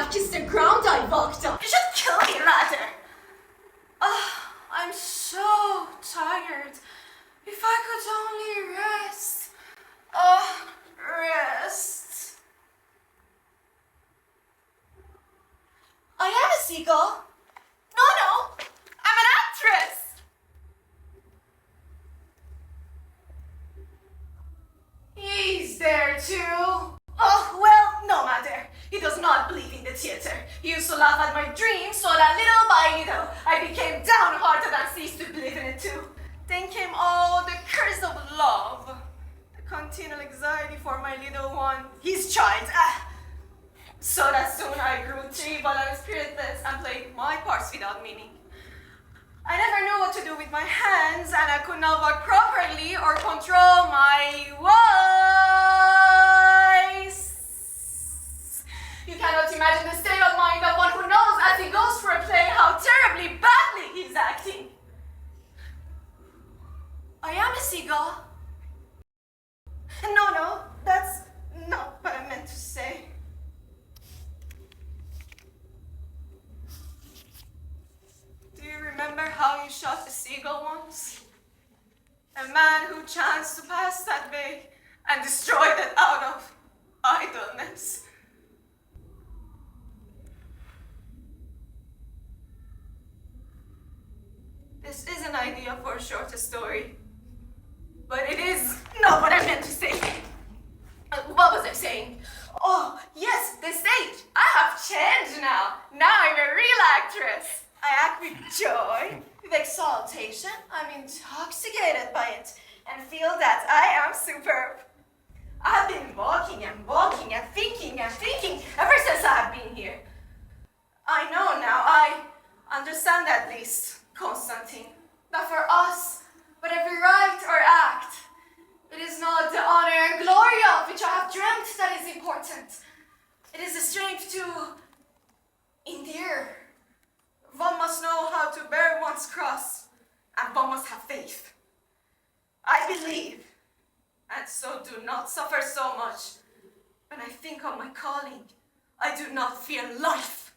I kissed the ground I walked on. You should kill me, rather. I'm so tired. If I could only rest. Rest. I am a seagull. No, I'm an actress. He's there too. Oh, well, no matter. He does not believe in the theater. He used to laugh at my dreams, so that little by little, I became downhearted and ceased to believe in it too. Then came all the curse of love. The continual anxiety for my little one, his child. So that soon I grew trivial and spiritless and played my parts without meaning. I never knew what to do with my hands, and I could not walk properly or control my voice. You cannot imagine the state of mind of one who knows as he goes for a play how terribly badly he's acting. I am a seagull. No, that's not what I meant to say. Do you remember how you shot a seagull once? A man who chanced to pass that way and destroyed it out of idleness. This is an idea for a shorter story, but it is not what I meant to say. What was I saying? Oh, yes, the stage. I have changed now. Now I'm a real actress. I act with joy, with exaltation. I'm intoxicated by it and feel that I am superb. I've been walking and thinking ever since I've been here. I know now, I understand at least, Constantine, that for us, whatever write or act, it is not the honor and glory of which I have dreamt that is important. It is the strength to endure. One must know how to bear one's cross, and one must have faith. I believe, and so do not suffer so much. When I think of my calling, I do not fear life.